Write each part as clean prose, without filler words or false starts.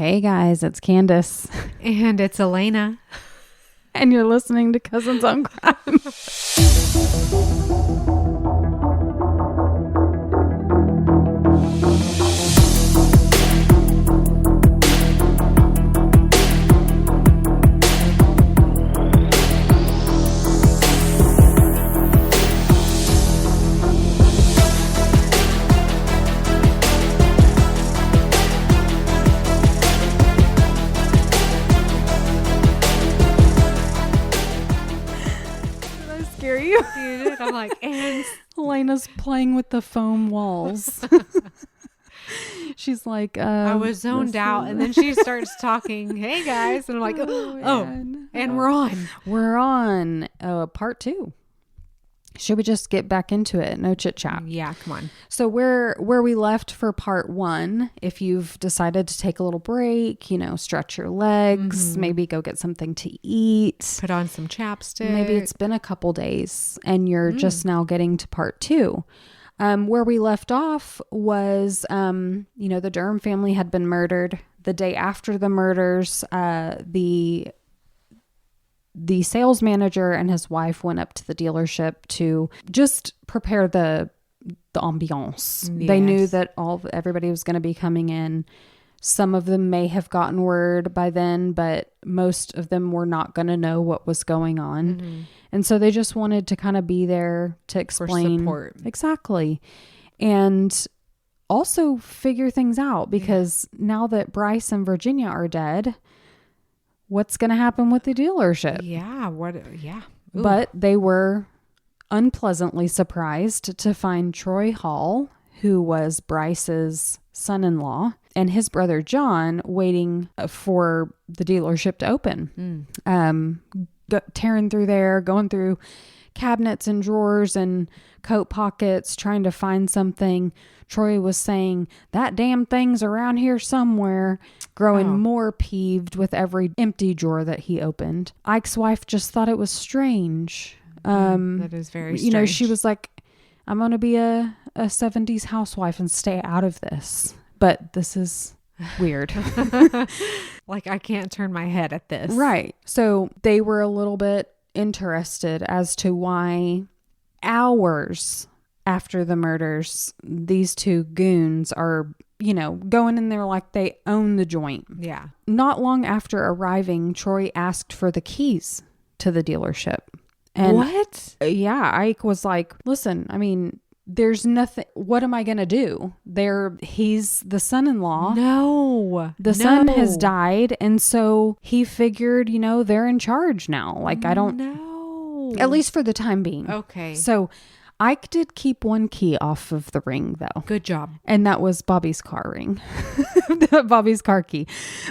Hey guys, it's Candace. And it's Elena. And you're listening to Cousins on Crime. Dude, I'm like, and Elena's playing with the foam walls. She's like, I was zoned out, and then she starts talking, hey guys, and I'm like, and we're on part 2. Should we just get back into it? No chit chat. Yeah, come on. So where we left for part 1, if you've decided to take a little break, stretch your legs, maybe go get something to eat, Put on some chapstick. maybe it's been a couple days and you're just now getting to part 2. Where we left off was, the Durham family had been murdered. The day after the murders, the sales manager and his wife went up to the dealership to just prepare the ambiance. Yes. They knew that everybody was going to be coming in. Some of them may have gotten word by then, but most of them were not going to know what was going on. Mm-hmm. And so they just wanted to kind of be there to explain. For support. Exactly. And also figure things out, because now that Bryce and Virginia are dead, what's going to happen with the dealership? Yeah. Yeah. Ooh. But they were unpleasantly surprised to find Troy Hall, who was Bryce's son-in-law, and his brother John waiting for the dealership to open. Tearing through there, going through cabinets and drawers and coat pockets, trying to find something. Troy was saying, that damn thing's around here somewhere, growing more peeved with every empty drawer that he opened. Ike's wife just thought it was strange. That is very strange. She was like, I'm going to be a 70s housewife and stay out of this. But this is weird. Like, I can't turn my head at this. Right. So they were a little bit interested as to why hours after the murders, these two goons are, going in there like they own the joint. Yeah. Not long after arriving, Troy asked for the keys to the dealership. And what? Yeah. Ike was like, listen, there's nothing. What am I going to do? He's the son-in-law. No. The son has died. And so he figured, they're in charge now. Like, I don't know. At least for the time being. Okay. So Ike did keep one key off of the ring, though. Good job. And that was Bobby's car ring. Bobby's car key.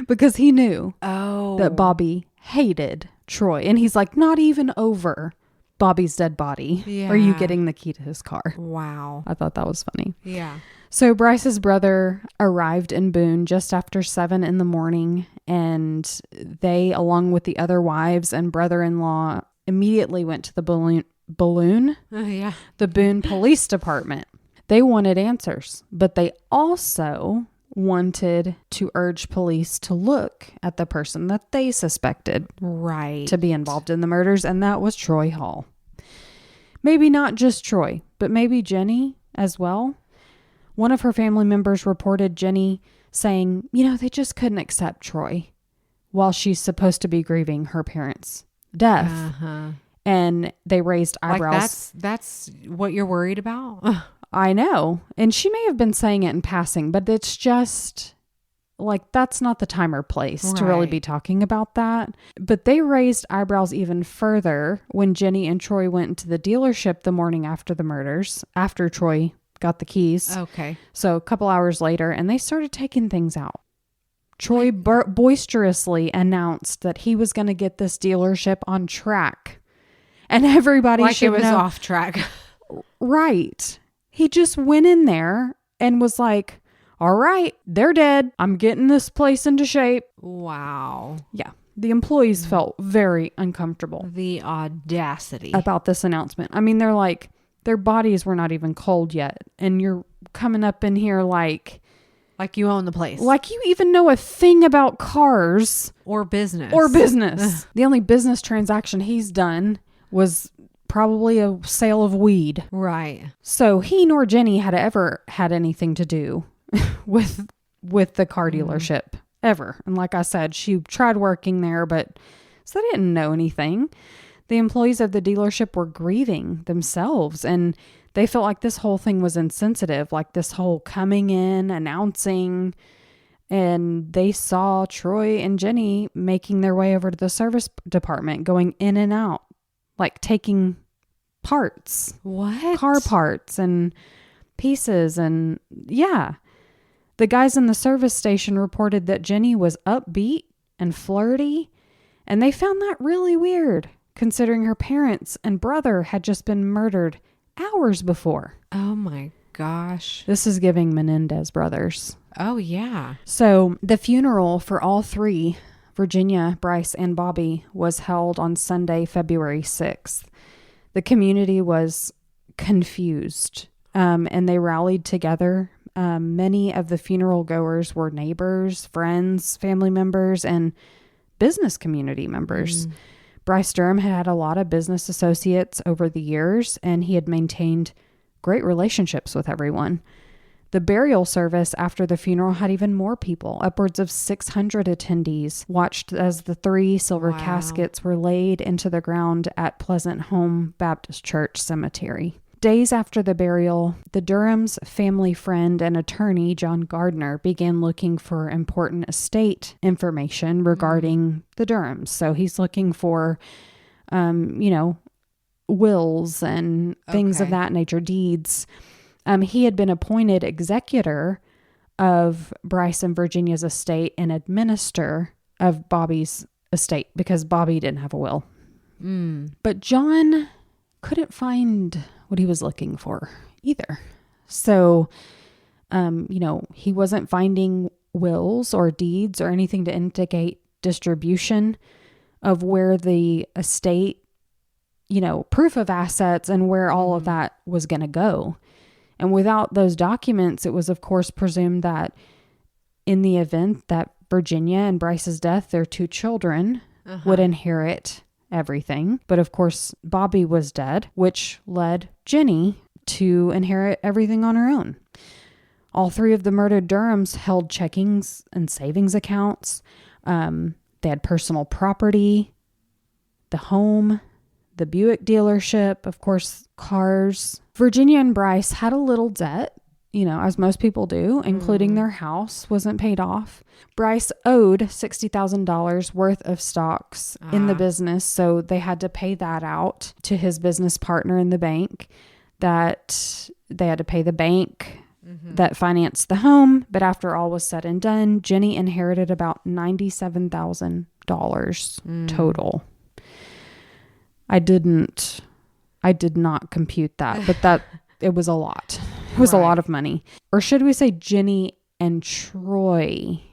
Because he knew that Bobby hated Troy. And he's like, not even over Bobby's dead body. Yeah. Are you getting the key to his car? Wow. I thought that was funny. Yeah. So Bryce's brother arrived in Boone just after 7 a.m. and they, along with the other wives and brother-in-law, immediately went to the Boone Police Department. They wanted answers, but they also wanted to urge police to look at the person that they suspected to be involved in the murders, and that was Troy Hall. Maybe not just Troy, but maybe Jenny as well. One of her family members reported Jenny saying, they just couldn't accept Troy while she's supposed to be grieving her parents' death. Uh-huh. And they raised eyebrows. Like that's what you're worried about? I know. And she may have been saying it in passing, but it's just like, that's not the time or place to really be talking about that. But they raised eyebrows even further when Jenny and Troy went into the dealership the morning after the murders, after Troy got the keys. Okay. So a couple hours later, and they started taking things out. Troy boisterously announced that he was going to get this dealership on track. And everybody like should it was know. Off track. Right. He just went in there and was like, all right, they're dead. I'm getting this place into shape. Wow. Yeah. The employees felt very uncomfortable. The audacity. About this announcement. They're like, their bodies were not even cold yet. And you're coming up in here like, Like you own the place. Like you even know a thing about cars. Or business. The only business transaction he's done was probably a sale of weed. Right. So he nor Jenny had ever had anything to do with the car dealership ever. And like I said, she tried working there, but so they didn't know anything. The employees of the dealership were grieving themselves, and they felt like this whole thing was insensitive, like this whole coming in, announcing, and they saw Troy and Jenny making their way over to the service department, going in and out, like taking parts. What? Car parts and pieces. And yeah, the guys in the service station reported that Jenny was upbeat and flirty, and they found that really weird, considering her parents and brother had just been murdered hours before. Oh my gosh. This is giving Menendez brothers. Oh yeah. So the funeral for all three, Virginia, Bryce, and Bobby, was held on Sunday, February 6th. The community was confused, and they rallied together. Many of the funeral goers were neighbors, friends, family members, and business community members. Bryce Durham had a lot of business associates over the years, and he had maintained great relationships with everyone. The burial service after the funeral had even more people. Upwards of 600 attendees watched as the 3 silver caskets were laid into the ground at Pleasant Home Baptist Church Cemetery. Days after the burial, the Durham's family friend and attorney, John Gardner, began looking for important estate information regarding the Durhams. So he's looking for, wills and things of that nature, deeds. He had been appointed executor of Bryce and Virginia's estate and administrator of Bobby's estate because Bobby didn't have a will. But John couldn't find what he was looking for either. So, he wasn't finding wills or deeds or anything to indicate distribution of where the estate, proof of assets and where all of that was going to go. And without those documents, it was, of course, presumed that in the event that Virginia and Bryce's death, their 2 children would inherit everything. But of course, Bobby was dead, which led Jenny to inherit everything on her own. All 3 of the murdered Durhams held checkings and savings accounts. They had personal property, the home, the Buick dealership, of course, cars. Virginia and Bryce had a little debt, as most people do, including their house wasn't paid off. Bryce owed $60,000 worth of stocks in the business, so they had to pay that out to his business partner in the bank. That they had to pay the bank that financed the home. But after all was said and done, Jenny inherited about $97,000 total. I did not compute that, but it was a lot. It was a lot of money. Or should we say Jenny and Troy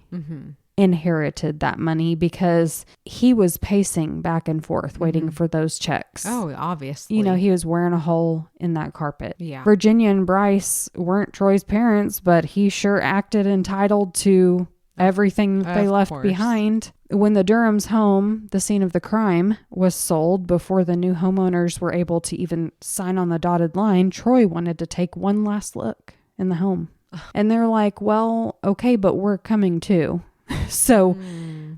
inherited that money because he was pacing back and forth waiting for those checks. Oh, obviously. He was wearing a hole in that carpet. Yeah. Virginia and Bryce weren't Troy's parents, but he sure acted entitled to everything they left behind. When the Durham's home, the scene of the crime, was sold before the new homeowners were able to even sign on the dotted line, Troy wanted to take one last look in the home. And they're like, well, okay, but we're coming too. So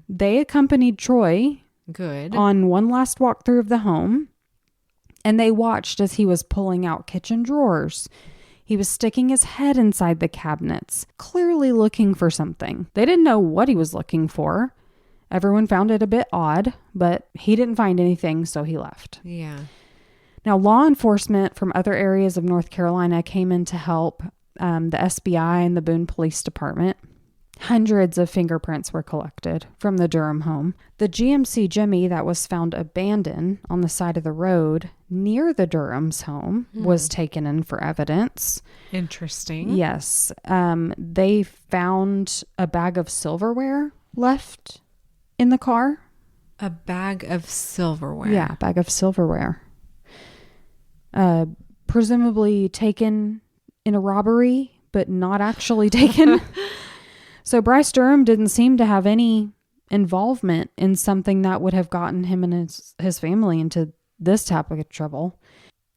they accompanied Troy on one last walkthrough of the home, and they watched as he was pulling out kitchen drawers. He was sticking his head inside the cabinets, clearly looking for something. They didn't know what he was looking for. Everyone found it a bit odd, but he didn't find anything, so he left. Yeah. Now, law enforcement from other areas of North Carolina came in to help, the SBI and the Boone Police Department. Hundreds of fingerprints were collected from the Durham home. The GMC Jimmy that was found abandoned on the side of the road near the Durham's home was taken in for evidence. Interesting. Yes. They found a bag of silverware left in the car. A bag of silverware. Yeah, bag of silverware. Presumably taken in a robbery, but not actually taken. So Bryce Durham didn't seem to have any involvement in something that would have gotten him and his family into this type of trouble.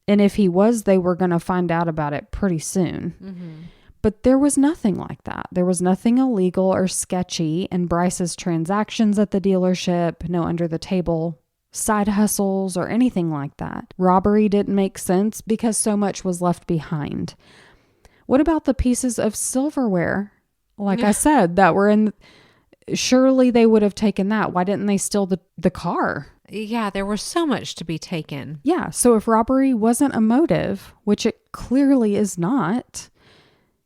And if he was, they were going to find out about it pretty soon. Mm-hmm. But there was nothing like that. There was nothing illegal or sketchy in Bryce's transactions at the dealership, no under the table side hustles or anything like that. Robbery didn't make sense because so much was left behind. What about the pieces of silverware, like I said, that were in... Surely they would have taken that. Why didn't they steal the car? Yeah, there was so much to be taken. Yeah, so if robbery wasn't a motive, which it clearly is not,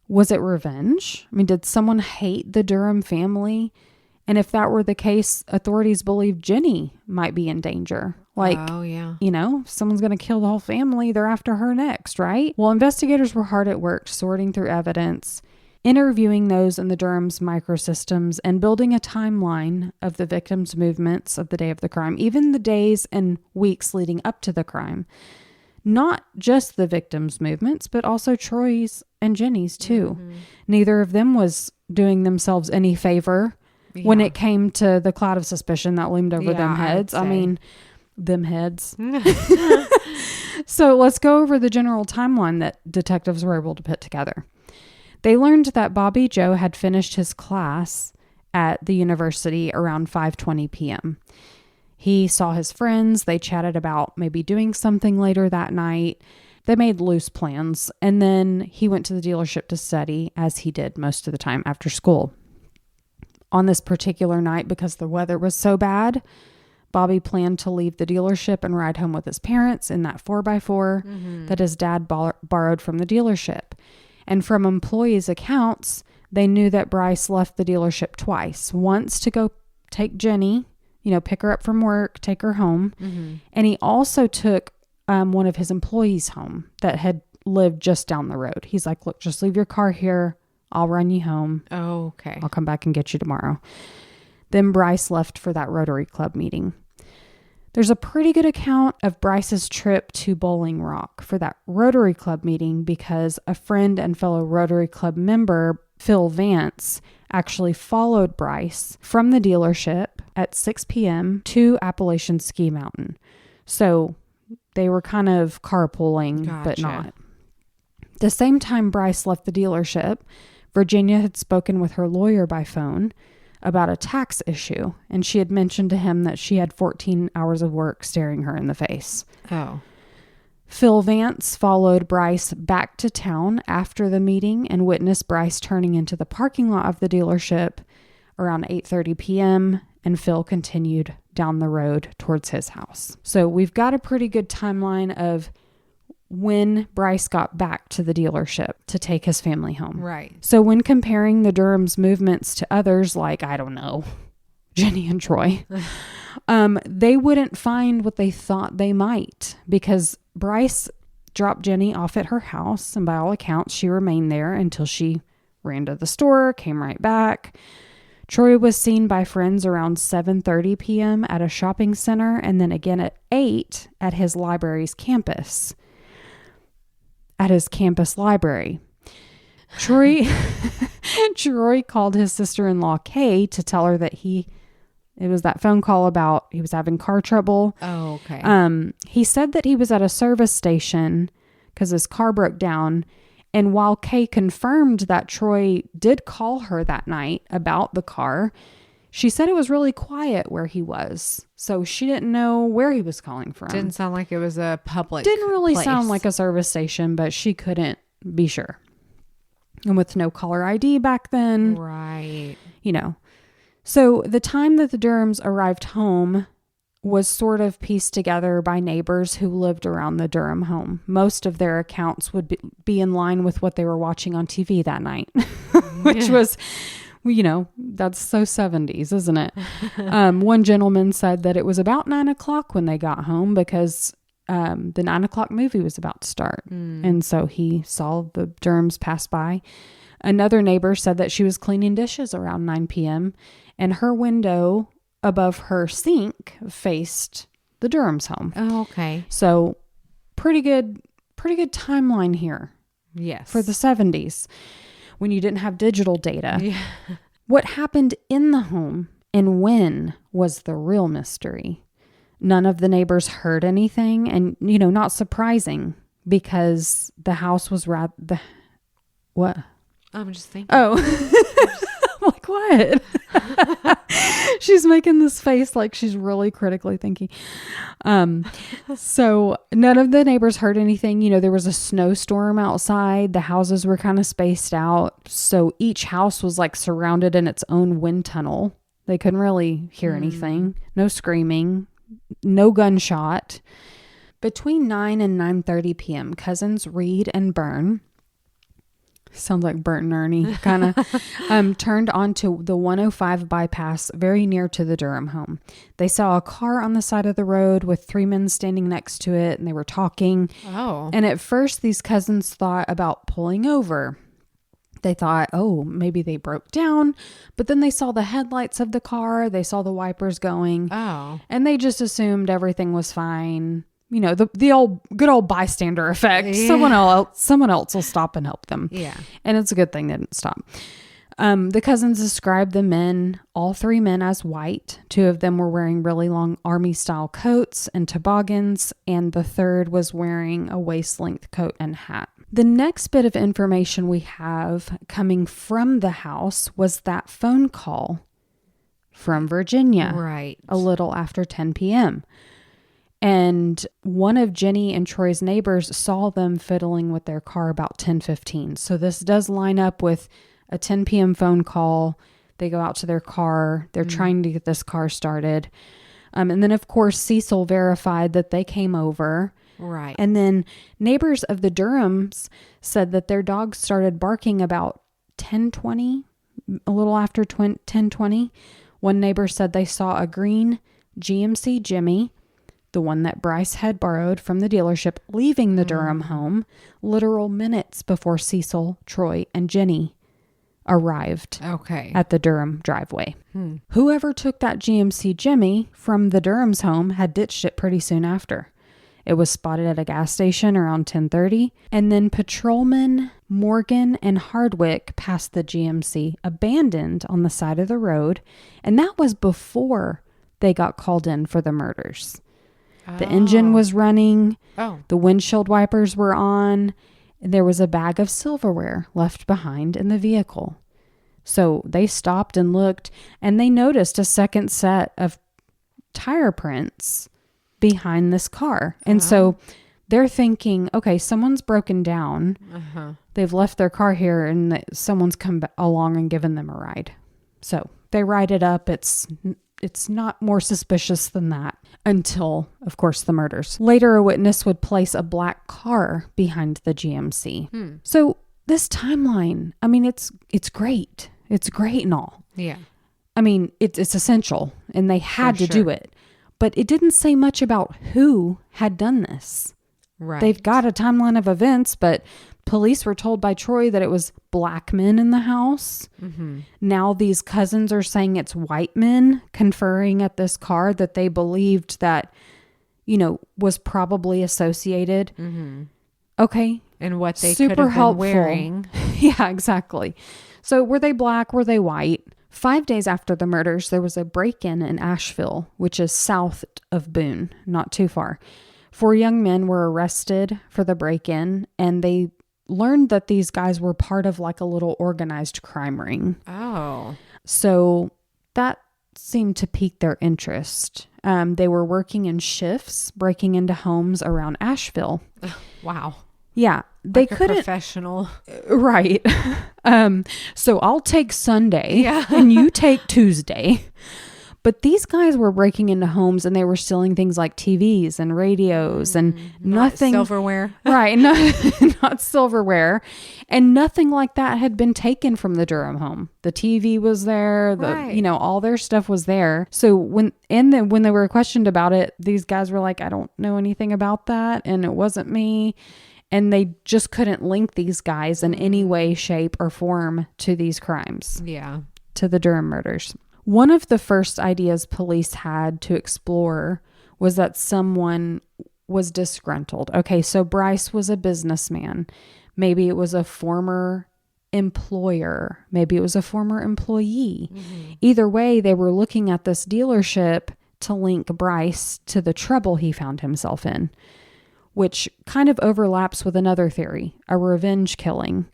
was it revenge? I mean, did someone hate the Durham family? And if that were the case, authorities believe Jenny might be in danger. Like, oh, yeah. You know, if someone's going to kill the whole family, they're after her next, right? Well, investigators were hard at work sorting through evidence, interviewing those in the Durham's microsystems, and building a timeline of the victims' movements of the day of the crime, even the days and weeks leading up to the crime. Not just the victims' movements, but also Troy's and Jenny's too. Mm-hmm. Neither of them was doing themselves any favor when it came to the cloud of suspicion that loomed over them heads. I mean, them heads. So let's go over the general timeline that detectives were able to put together. They learned that Bobby Joe had finished his class at the university around 5:20 p.m. He saw his friends. They chatted about maybe doing something later that night. They made loose plans, and then he went to the dealership to study, as he did most of the time after school. On this particular night, because the weather was so bad, Bobby planned to leave the dealership and ride home with his parents in that 4x4 that his dad borrowed from the dealership. And from employees' accounts, they knew that Bryce left the dealership twice. Once to go take Jenny, pick her up from work, take her home. Mm-hmm. And he also took one of his employees home that had lived just down the road. He's like, look, just leave your car here. I'll run you home. Oh, okay. I'll come back and get you tomorrow. Then Bryce left for that Rotary Club meeting. There's a pretty good account of Bryce's trip to Bowling Rock for that Rotary Club meeting because a friend and fellow Rotary Club member, Phil Vance, actually followed Bryce from the dealership at 6 p.m. to Appalachian Ski Mountain. So they were kind of carpooling, but not. The same time Bryce left the dealership, Virginia had spoken with her lawyer by phone about a tax issue, and she had mentioned to him that she had 14 hours of work staring her in the face. Oh. Phil Vance followed Bryce back to town after the meeting and witnessed Bryce turning into the parking lot of the dealership around 8:30 p.m., and Phil continued down the road towards his house. So we've got a pretty good timeline of when Bryce got back to the dealership to take his family home. Right. So when comparing the Durham's movements to others like, I don't know, Jenny and Troy, they wouldn't find what they thought they might because Bryce dropped Jenny off at her house, and by all accounts, she remained there until she ran to the store, came right back. Troy was seen by friends around 7:30 p.m. at a shopping center, and then again at 8 at his library's campus. At his campus library. Troy called his sister-in-law Kay to tell her that it was that phone call about he was having car trouble. Oh, okay. He said that he was at a service station because his car broke down. And while Kay confirmed that Troy did call her that night about the car, she said it was really quiet where he was. So she didn't know where he was calling from. Didn't sound like it was a public Didn't really place. sound like a service station, but she couldn't be sure. And with no caller ID back then. Right. So the time that the Durhams arrived home was sort of pieced together by neighbors who lived around the Durham home. Most of their accounts would be in line with what they were watching on TV that night, which was... that's so 70s, isn't it? One gentleman said that it was about 9 o'clock when they got home because the 9 o'clock movie was about to start. And so he saw the Durhams pass by. Another neighbor said that she was cleaning dishes around 9 p.m. and her window above her sink faced the Durhams' home. Oh, okay. So pretty good timeline here. Yes. For the 70s. When you didn't have digital data. Yeah. What happened in the home and when was the real mystery. None of the neighbors heard anything, and, not surprising because the house was what? I'm just thinking. Oh, I'm like, what? She's making this face like she's really critically thinking. So none of the neighbors heard anything. There was a snowstorm outside. The houses were kind of spaced out. So each house was like surrounded in its own wind tunnel. They couldn't really hear anything. No screaming, no gunshot. Between 9 and 9:30 p.m., cousins Reed and Byrne, sounds like Bert and Ernie, kind of, turned onto the 105 bypass very near to the Durham home. They saw a car on the side of the road with 3 men standing next to it, and they were talking. Oh. And at first, these cousins thought about pulling over. They thought, oh, maybe they broke down. But then they saw the headlights of the car. They saw the wipers going. Oh. And they just assumed everything was fine. The old good old bystander effect. Yeah. Someone else will stop and help them. Yeah. And it's a good thing they didn't stop. The cousins described the men, all 3 men, as white. 2 of them were wearing really long army-style coats and toboggans, and the third was wearing a waist-length coat and hat. The next bit of information we have coming from the house was that phone call from Virginia. Right. A little after 10 p.m. And one of Jenny and Troy's neighbors saw them fiddling with their car about 10:15. So this does line up with a 10 p.m. phone call. They go out to their car. They're trying to get this car started. And then, of course, Cecil verified that they came over. Right. And then neighbors of the Durhams said that their dogs started barking about 10:20, a little after 10:20. One neighbor said they saw a green GMC Jimmy, the one that Bryce had borrowed from the dealership, leaving the Durham home literal minutes before Cecil, Troy, and Jenny arrived at the Durham driveway. Whoever took that GMC Jimmy from the Durham's home had ditched it pretty soon after. It was spotted at a gas station around 10:30, and then patrolmen Morgan and Hardwick passed the GMC abandoned on the side of the road, and that was before they got called in for the murders. The engine was running. The windshield wipers were on. There was a bag of silverware left behind in the vehicle. So they stopped and looked, and they noticed a second set of tire prints behind this car. And so they're thinking, okay, someone's broken down. They've left their car here, and someone's come along and given them a ride. So they write it up. It's not more suspicious than that until, of course, the murders. Later, a witness would place a black car behind the GMC. So this timeline, I mean, it's great. It's great and all. Yeah. I mean, it's essential, and they had to do it. But it didn't say much about who had done this. Right. They've got a timeline of events, but police were told by Troy that it was black men in the house. Now these cousins are saying it's white men conferring at this car that they believed that, was probably associated. Okay. And what they super could have been helpful. wearing. Yeah, exactly. So were they black? Were they white? 5 days after the murders, there was a break-in in Asheville, which is south of Boone, not too far. 4 young men were arrested for the break-in, and they learned that these guys were part of like a little organized crime ring. So that seemed to pique their interest. They were working in shifts, breaking into homes around Asheville. Wow. Yeah, they like couldn't. A professional. Right. So I'll take Sunday and you take Tuesday. But these guys were breaking into homes and they were stealing things like TVs and radios and nothing. Not silverware. Right. Not silverware. And nothing like that had been taken from the Durham home. The TV was there. All their stuff was there. So when they were questioned about it, these guys were like, I don't know anything about that. And it wasn't me. And they just couldn't link these guys in any way, shape, or form to these crimes. Yeah. To the Durham murders. One of the first ideas police had to explore was that someone was disgruntled. Okay, so Bryce was a businessman. Maybe it was a former employer. Maybe it was a former employee. Either way, they were looking at this dealership to link Bryce to the trouble he found himself in, which kind of overlaps with another theory, a revenge killing.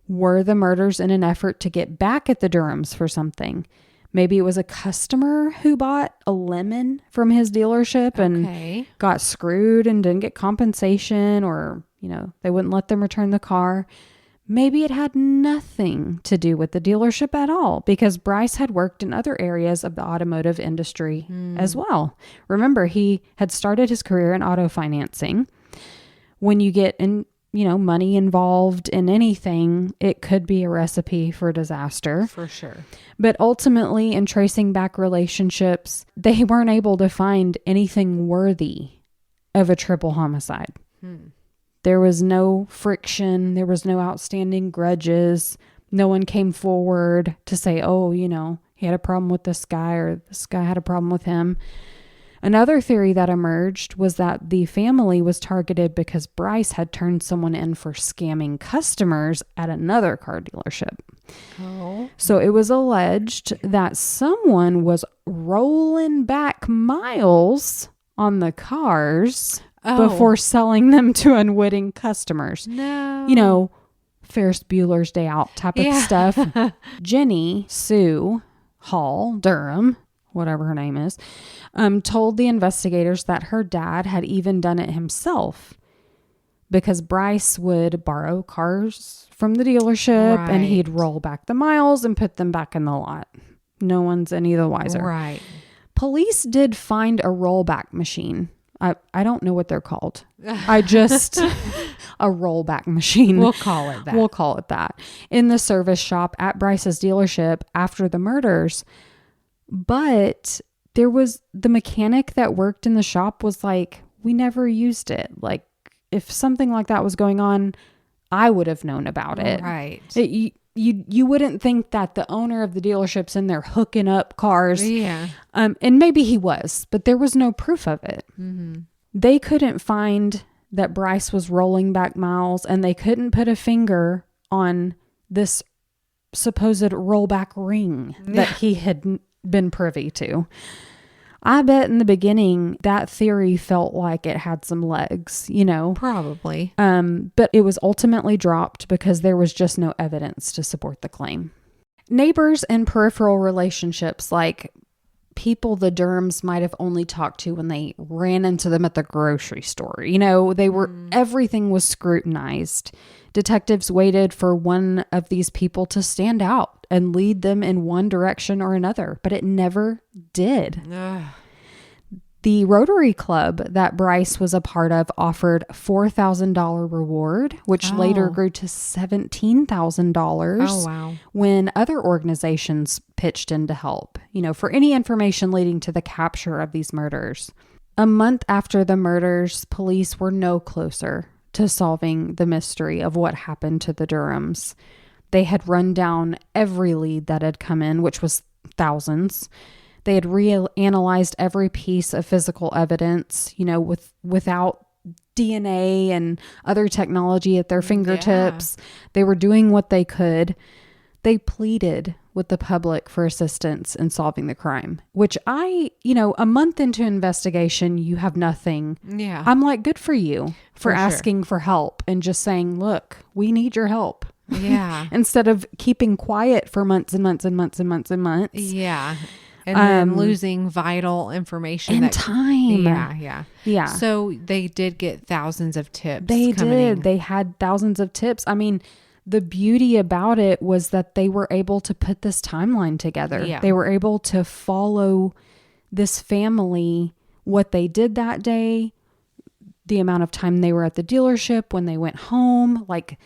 Were the murders in an effort to get back at the Durhams for something? Maybe it was a customer who bought a lemon from his dealership and got screwed and didn't get compensation, or, they wouldn't let them return the car. Maybe it had nothing to do with the dealership at all, because Bryce had worked in other areas of the automotive industry as well. Remember, he had started his career in auto financing. When you get money involved in anything, it could be a recipe for disaster. For sure. But ultimately, in tracing back relationships, they weren't able to find anything worthy of a triple homicide. There was no friction. There was no outstanding grudges. No one came forward to say, he had a problem with this guy, or this guy had a problem with him. Another theory that emerged was that the family was targeted because Bryce had turned someone in for scamming customers at another car dealership. So it was alleged that someone was rolling back miles on the cars before selling them to unwitting customers. No. Ferris Bueller's Day Out type of stuff. Jenny Sue Hall, Durham, whatever her name is, told the investigators that her dad had even done it himself, because Bryce would borrow cars from the dealership and he'd roll back the miles and put them back in the lot. No one's any the wiser. Right. Police did find a rollback machine. I don't know what they're called. A rollback machine. We'll call it that. We'll call it that. In the service shop at Bryce's dealership after the murders. But there was the mechanic that worked in the shop was like, we never used it. Like, if something like that was going on, I would have known about it. Right. You wouldn't think that the owner of the dealership's in there hooking up cars. Yeah. And maybe he was, but there was no proof of it. They couldn't find that Bryce was rolling back miles, and they couldn't put a finger on this supposed rollback ring that he had been privy to. I bet in the beginning that theory felt like it had some legs, Probably. But it was ultimately dropped because there was just no evidence to support the claim. Neighbors and peripheral relationships, like people the Durhams might have only talked to when they ran into them at the grocery store. Everything was scrutinized. Detectives waited for one of these people to stand out and lead them in one direction or another, but it never did. The Rotary Club that Bryce was a part of offered $4,000 reward, which later grew to $17,000. Oh, wow. When other organizations pitched in to help, for any information leading to the capture of these murders. A month after the murders, police were no closer to solving the mystery of what happened to the Durhams. They had run down every lead that had come in, which was thousands. They had reanalyzed every piece of physical evidence, without DNA and other technology at their fingertips. They were doing what they could. They pleaded with the public for assistance in solving the crime, which a month into investigation, you have nothing. Yeah. I'm like, good for you for sure. asking for help and just saying, look, we need your help. Yeah. Instead of keeping quiet for months and months and months and months and months. Yeah. And then losing vital information and time. Yeah. So they did get thousands of tips. They did. They had thousands of tips. I mean, the beauty about it was that they were able to put this timeline together. Yeah. They were able to follow this family, what they did that day, the amount of time they were at the dealership, when they went home, like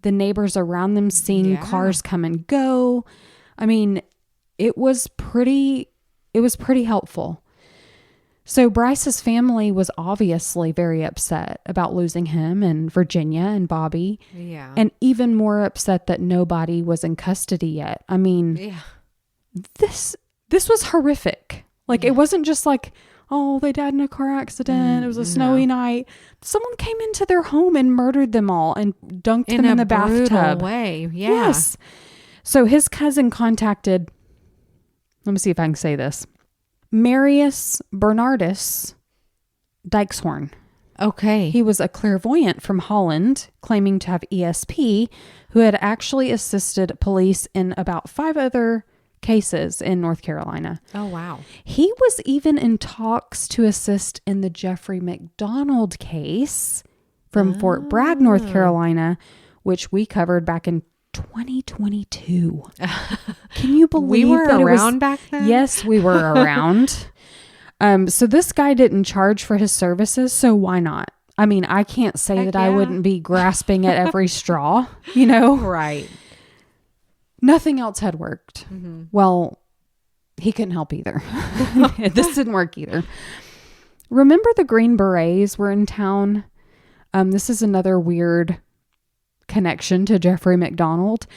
the neighbors around them seeing cars come and go. I mean, it was pretty helpful. So Bryce's family was obviously very upset about losing him and Virginia and Bobby. Yeah. And even more upset that nobody was in custody yet. I mean, this was horrific. Like, it wasn't just like, oh, they died in a car accident. It was a snowy night. Someone came into their home and murdered them all and dunked them in the bathtub. Way. Yeah. Yes. So his cousin contacted, let me see if I can say this, Marius Bernardus Dykeshorn. Okay. He was a clairvoyant from Holland, claiming to have ESP, who had actually assisted police in about 5 other cases in North Carolina. Oh, wow. He was even in talks to assist in the Jeffrey McDonald case from Fort Bragg, North Carolina, which we covered back in 2022. Can you believe we were that around back then? Yes, we were around. So this guy didn't charge for his services, so why not? I mean, I can't say Heck that I wouldn't be grasping at every straw, you know? Right. Nothing else had worked. Well, he couldn't help either. This didn't work either. Remember the Green Berets were in town? This is another weird connection to Jeffrey McDonald.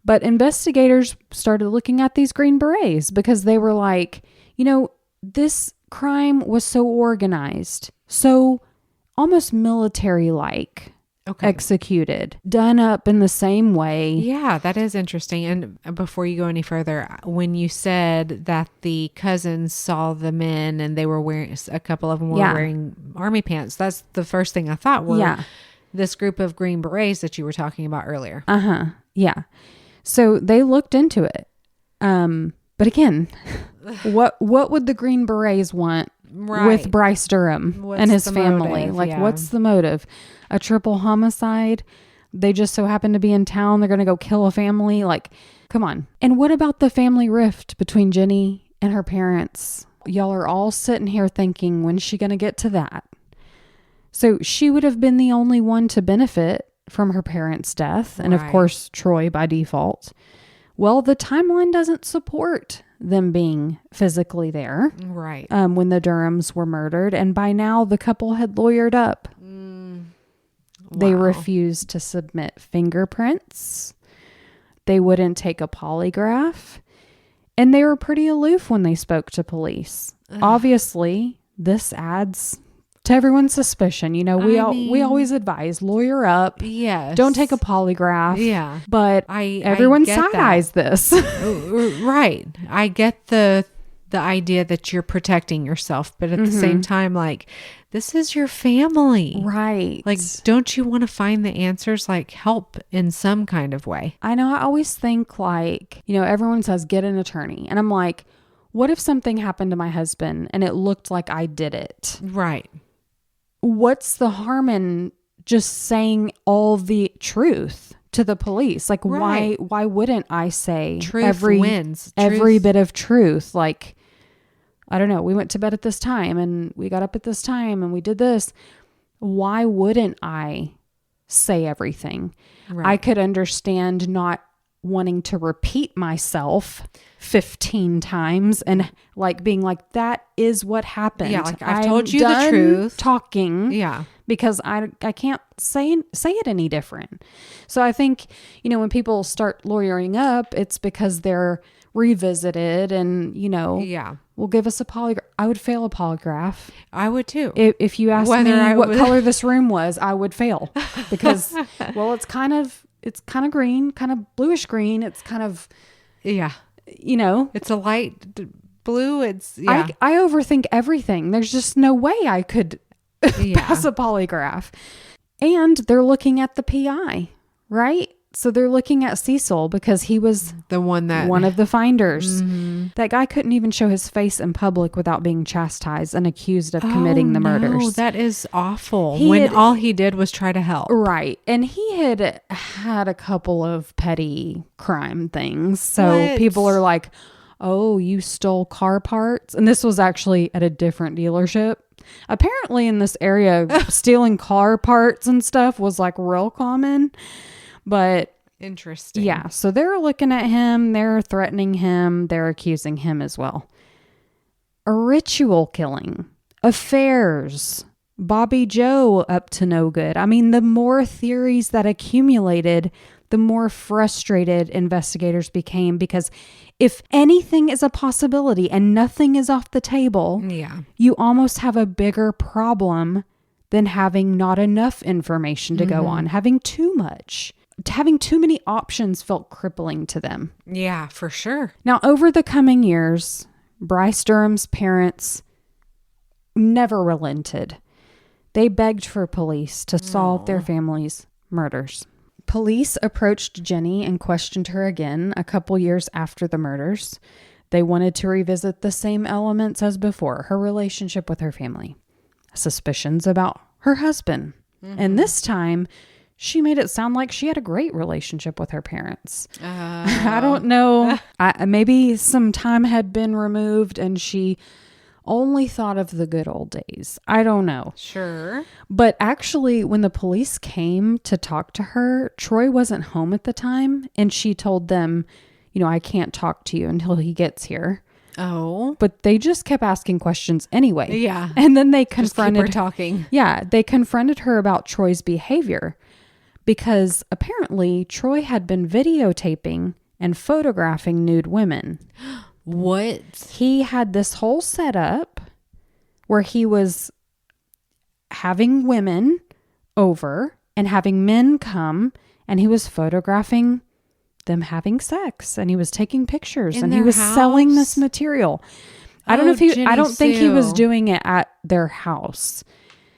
But investigators started looking at these Green Berets because they were like, you know, this crime was so organized, so almost military-like. Okay. Executed, done up in the same way. Yeah, that is interesting. And before you go any further, when you said that the cousins saw the men and they were wearing, a couple of them were wearing army pants, that's the first thing I thought were this group of Green Berets that you were talking about earlier. Yeah. So they looked into it. But again, what would the Green Berets want with Bryce Durham and his family? Motive? Like, what's the motive? A triple homicide? They just so happen to be in town. They're going to go kill a family. Like, come on. And what about the family rift between Jenny and her parents? Y'all are all sitting here thinking, when's she going to get to that? So she would have been the only one to benefit from her parents' death. And of course, Troy by default. Well, the timeline doesn't support them being physically there. Right. When the Durhams were murdered. And by now, the couple had lawyered up. They refused to submit fingerprints. They wouldn't take a polygraph. And they were pretty aloof when they spoke to police. Obviously, this adds to everyone's suspicion. You know, we always advise lawyer up. Yes. Don't take a polygraph. Yeah. But everyone side-eyes this. Right. I get the idea that you're protecting yourself, but at the same time, like, this is your family. Right. Like, don't you want to find the answers? Like, help in some kind of way. I know. I always think, like, you know, everyone says get an attorney. And I'm like, what if something happened to my husband and it looked like I did it? Right. What's the harm in just saying all the truth to the police? Like, why wouldn't I say every bit of truth? Like, I don't know, we went to bed at this time and we got up at this time and we did this. Why wouldn't I say everything? Right. I could understand not wanting to repeat myself 15 times and like being like, that is what happened. Yeah, like I've told you the truth. Talking. Yeah. Because I can't say it any different. So I think, you know, when people start lawyering up, it's because they're revisited and, you know, will give us a polygraph. I would fail a polygraph. I would too. If you asked me what color this room was, I would fail because, well, it's kind of green, kind of bluish green. It's kind of, you know, it's a light blue. It's, I overthink everything. There's just no way I could pass a polygraph. And they're looking at the PI, right? So they're looking at Cecil because he was one of the finders. Mm-hmm. That guy couldn't even show his face in public without being chastised and accused of committing the murders. No, that is awful. All he did was try to help. Right. And he had a couple of petty crime things. So people are like, oh, you stole car parts? And this was actually at a different dealership. Apparently in this area, stealing car parts and stuff was like real common. But interesting. Yeah. So they're looking at him. They're threatening him. They're accusing him as well. A ritual killing. Affairs. Bobby Joe up to no good. I mean, the more theories that accumulated, the more frustrated investigators became, because if anything is a possibility and nothing is off the table, you almost have a bigger problem than having not enough information to go on, having too much. Having too many options felt crippling to them. Yeah, for sure. Now, over the coming years, Bryce Durham's parents never relented. They begged for police to solve their family's murders. Police approached Jenny and questioned her again a couple years after the murders. They wanted to revisit the same elements as before, her relationship with her family, suspicions about her husband. And this time, she made it sound like she had a great relationship with her parents. I don't know. Maybe some time had been removed and she only thought of the good old days. I don't know. Sure. But actually, when the police came to talk to her, Troy wasn't home at the time. And she told them, I can't talk to you until he gets here. Oh. But they just kept asking questions anyway. Yeah. And then they confronted her talking. Yeah. They confronted her about Troy's behavior. Because apparently Troy had been videotaping and photographing nude women. What? He had this whole setup where he was having women over and having men come, and he was photographing them having sex, and he was taking pictures, and he was selling this material. I don't think he was doing it at their house.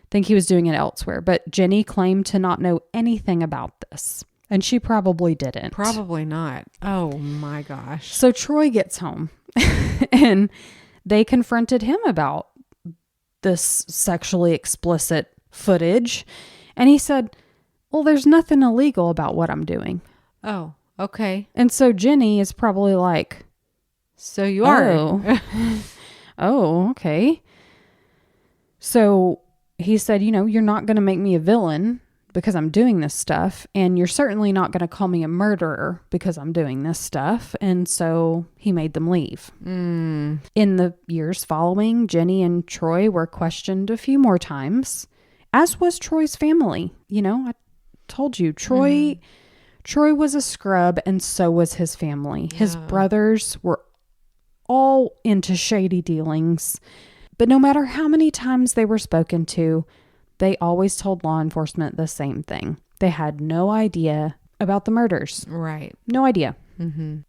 Think he was doing it elsewhere, but Jenny claimed to not know anything about this, and she probably didn't. Probably not. Oh my gosh. So Troy gets home and they confronted him about this sexually explicit footage, and he said, well, there's nothing illegal about what I'm doing. Oh, okay. And so Jenny is probably like, so you are. Oh, okay. So he said, you're not going to make me a villain because I'm doing this stuff. And you're certainly not going to call me a murderer because I'm doing this stuff. And so he made them leave. In the years following, Jenny and Troy were questioned a few more times, as was Troy's family. I told you, Troy was a scrub, and so was his family. His brothers were all into shady dealings. But no matter how many times they were spoken to, they always told law enforcement the same thing. They had no idea about the murders. Right. No idea.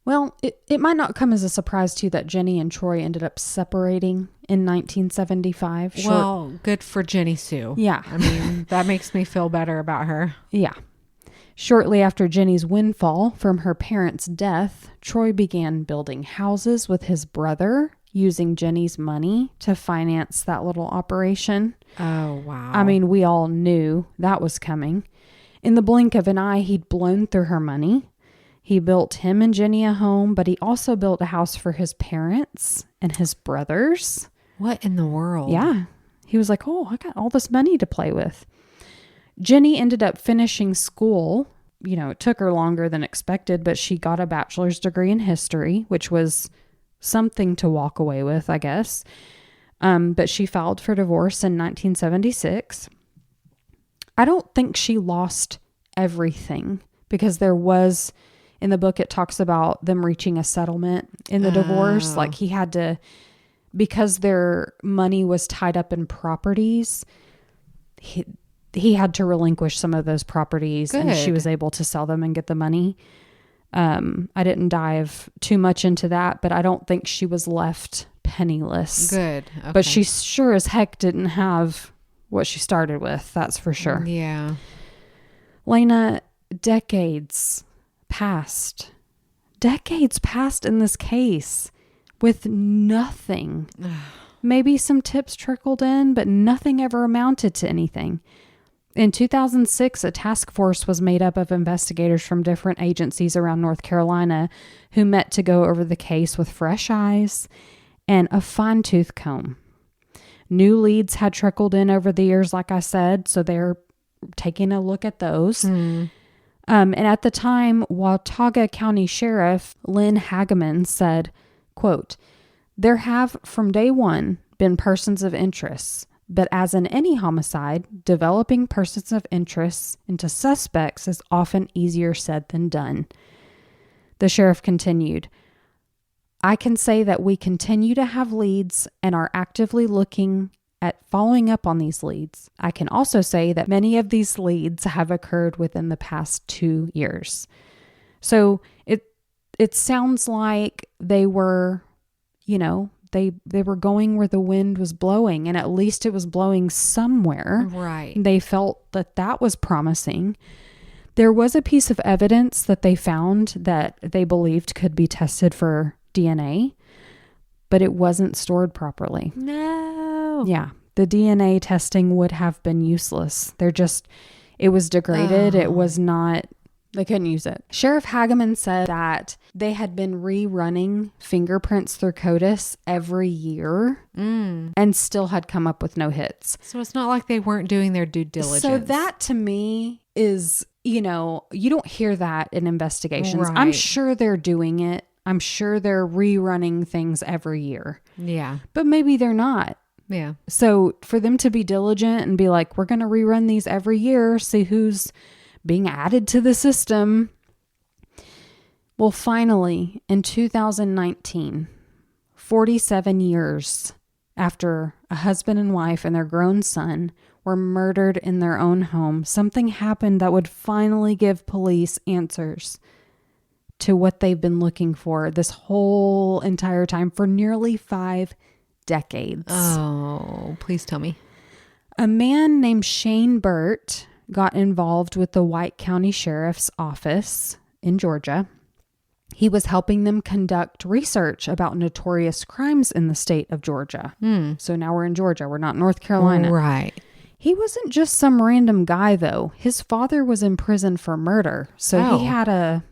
Well, it might not come as a surprise to you that Jenny and Troy ended up separating in 1975. Well, good for Jenny Sue. Yeah. I mean, that makes me feel better about her. Yeah. Shortly after Jenny's windfall from her parents' death, Troy began building houses with his brother, using Jenny's money to finance that little operation. Oh, wow. I mean, we all knew that was coming. In the blink of an eye, he'd blown through her money. He built him and Jenny a home, but he also built a house for his parents and his brothers. What in the world? Yeah. He was like, I got all this money to play with. Jenny ended up finishing school. It took her longer than expected, but she got a bachelor's degree in history, which was something to walk away with, I guess. But she filed for divorce in 1976. I don't think she lost everything, because there was, in the book, it talks about them reaching a settlement in the divorce. Like he had to, because their money was tied up in properties, he had to relinquish some of those properties. Good. And she was able to sell them and get the money. I didn't dive too much into that, but I don't think she was left penniless. Good. Okay. But she sure as heck didn't have what she started with. That's for sure. Yeah. Lena, decades passed in this case with nothing. Maybe some tips trickled in, but nothing ever amounted to anything. In 2006, a task force was made up of investigators from different agencies around North Carolina who met to go over the case with fresh eyes and a fine-tooth comb. New leads had trickled in over the years, like I said, so they're taking a look at those. And at the time, Watauga County Sheriff Lynn Hageman said, quote, "There have from day one been persons of interest But as in any homicide, developing persons of interest into suspects is often easier said than done. The sheriff continued, I can say that we continue to have leads and are actively looking at following up on these leads. I can also say that many of these leads have occurred within the past 2 years. So it sounds like they were, they were going where the wind was blowing, and at least it was blowing somewhere. Right. They felt that was promising. There was a piece of evidence that they found that they believed could be tested for DNA, but it wasn't stored properly. No. Yeah. The DNA testing would have been useless. It was degraded. It was not, they couldn't use it. Sheriff Hageman said that they had been rerunning fingerprints through CODIS every year and still had come up with no hits. So it's not like they weren't doing their due diligence. So that to me is, you don't hear that in investigations. Right. I'm sure they're doing it. I'm sure they're rerunning things every year. Yeah. But maybe they're not. Yeah. So for them to be diligent and be like, we're going to rerun these every year, see who's being added to the system. Well, finally, in 2019, 47 years after a husband and wife and their grown son were murdered in their own home, something happened that would finally give police answers to what they've been looking for this whole entire time for nearly 5 decades. Oh, please tell me. A man named Shane Burt got involved with the White County Sheriff's Office in Georgia. He was helping them conduct research about notorious crimes in the state of Georgia. So now we're in Georgia. We're not North Carolina. Right. He wasn't just some random guy, though. His father was in prison for murder. So he had a,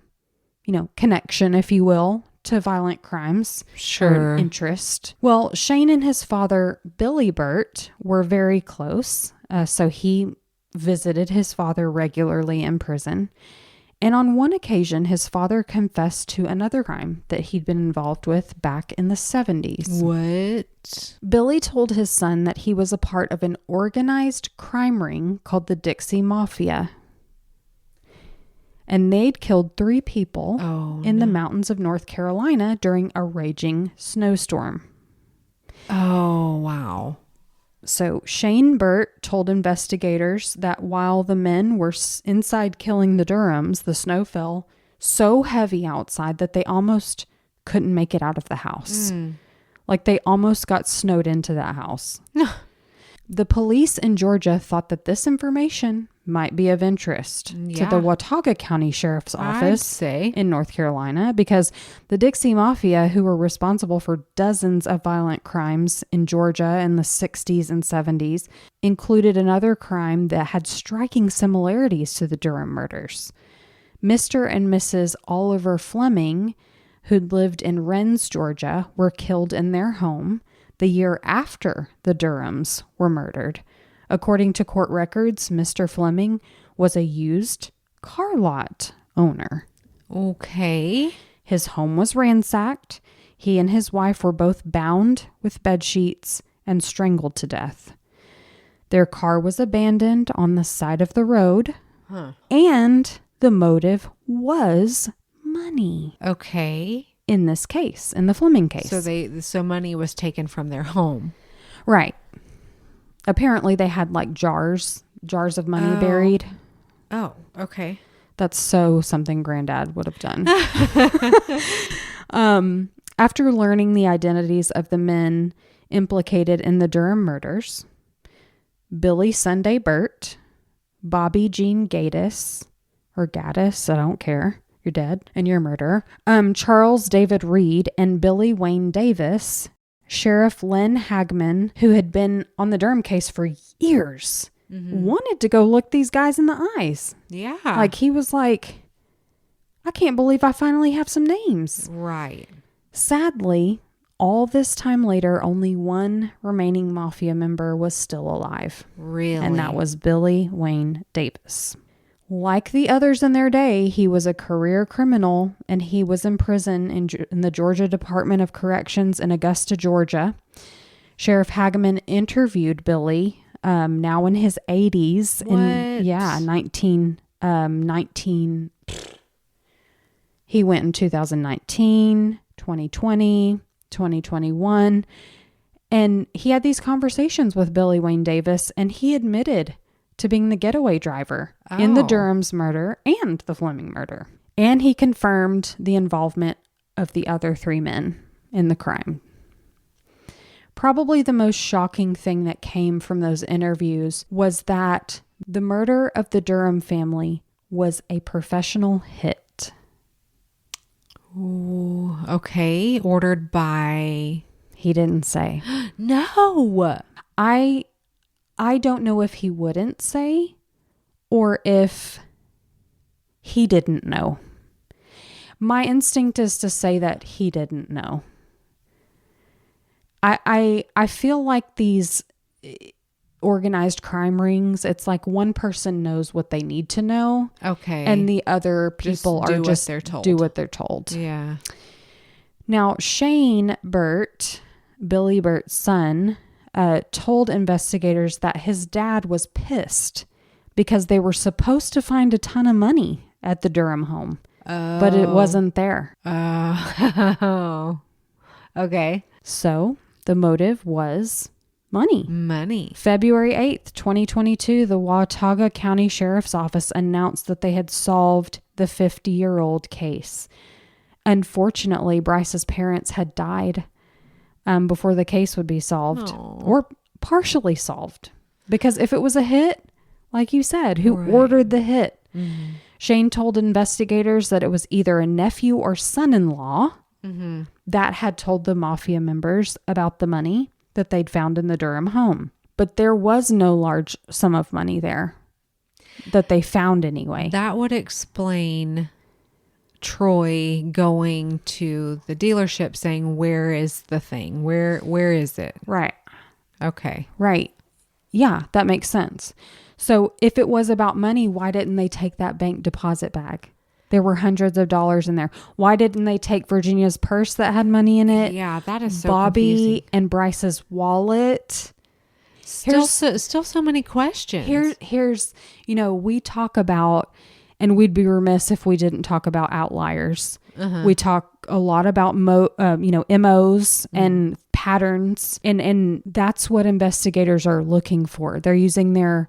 connection, if you will, to violent crimes. Sure. Interest. Well, Shane and his father, Billy Burt, were very close. So he visited his father regularly in prison. And on one occasion, his father confessed to another crime that he'd been involved with back in the 70s. What? Billy told his son that he was a part of an organized crime ring called the Dixie Mafia. And they'd killed 3 people in the mountains of North Carolina during a raging snowstorm. Oh, wow. So Shane Burt told investigators that while the men were inside killing the Durhams, the snow fell so heavy outside that they almost couldn't make it out of the house. Like they almost got snowed into that house. The police in Georgia thought that this information might be of interest to the Watauga County Sheriff's Office in North Carolina, because the Dixie Mafia, who were responsible for dozens of violent crimes in Georgia in the 60s and 70s, included another crime that had striking similarities to the Durham murders. Mr. and Mrs. Oliver Fleming, who'd lived in Rennes, Georgia, were killed in their home the year after the Durhams were murdered. According to court records, Mr. Fleming was a used car lot owner. Okay. His home was ransacked. He and his wife were both bound with bed sheets and strangled to death. Their car was abandoned on the side of the road, and the motive was money. Okay. In this case, in the Fleming case. So money was taken from their home. Right. Apparently they had like jars of money buried. Oh, okay. That's something Granddad would have done. After learning the identities of the men implicated in the Durham murders, Billy Sunday Burt, Bobby Jean Gaddis, or Gaddis, I don't care. You're dead and you're a murderer. Charles David Reed and Billy Wayne Davis, Sheriff Len Hagman, who had been on the Durham case for years, wanted to go look these guys in the eyes. Yeah. Like he was like, I can't believe I finally have some names. Right. Sadly, all this time later, only one remaining mafia member was still alive. Really? And that was Billy Wayne Davis. Like the others in their day, he was a career criminal, and he was in prison in the Georgia Department of Corrections in Augusta, Georgia. Sheriff Hageman interviewed Billy, now in his 80s. What? 19. He went in 2019, 2020, 2021. And he had these conversations with Billy Wayne Davis, and he admitted to being the getaway driver in the Durham's murder and the Fleming murder. And he confirmed the involvement of the other 3 men in the crime. Probably the most shocking thing that came from those interviews was that the murder of the Durham family was a professional hit. Ooh, okay. Ordered by... He didn't say. No. I don't know if he wouldn't say or if he didn't know. My instinct is to say that he didn't know. I feel like these organized crime rings, it's like one person knows what they need to know. Okay. And the other people do what they're told. Yeah. Now, Shane Burt, Billy Burt's son, told investigators that his dad was pissed because they were supposed to find a ton of money at the Durham home, but it wasn't there. Oh, okay. So the motive was money. February 8th, 2022, the Watauga County Sheriff's Office announced that they had solved the 50-year-old case. Unfortunately, Bryce's parents had died before the case would be solved or partially solved. Because if it was a hit, like you said, who ordered the hit? Mm-hmm. Shane told investigators that it was either a nephew or son-in-law that had told the mafia members about the money that they'd found in the Durham home. But there was no large sum of money there that they found anyway. That would explain Troy going to the dealership saying, "Where is the thing? Where is it?" Right. Okay. Right. Yeah, that makes sense. So if it was about money, why didn't they take that bank deposit bag? There were hundreds of dollars in there. Why didn't they take Virginia's purse that had money in it? Yeah, that is so Bobby confusing. and Bryce's wallet. Still so many questions. Here's, we talk about, and we'd be remiss if we didn't talk about outliers. We talk a lot about MOs and patterns, and that's what investigators are looking for. They're using their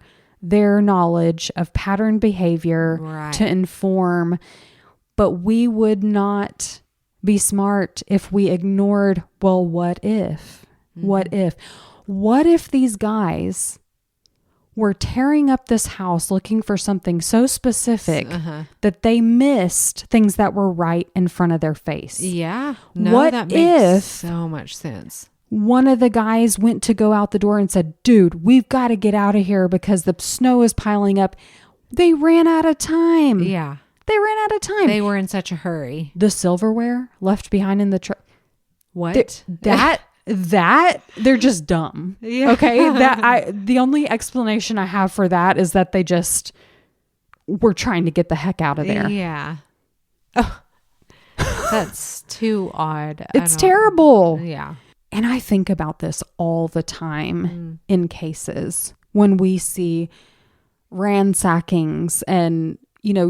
knowledge of pattern behavior to inform, but we would not be smart if we ignored, well, what if? What if these guys were tearing up this house looking for something so specific that they missed things that were right in front of their face? Yeah. That makes so much sense. One of the guys went to go out the door and said, "Dude, we've got to get out of here because the snow is piling up." They ran out of time. Yeah. They ran out of time. They were in such a hurry. The silverware left behind in the truck. What? That they're just dumb. Yeah. Okay. The only explanation I have for that is that they just were trying to get the heck out of there. Yeah. Oh, that's too odd. It's terrible. Yeah. And I think about this all the time in cases when we see ransackings and,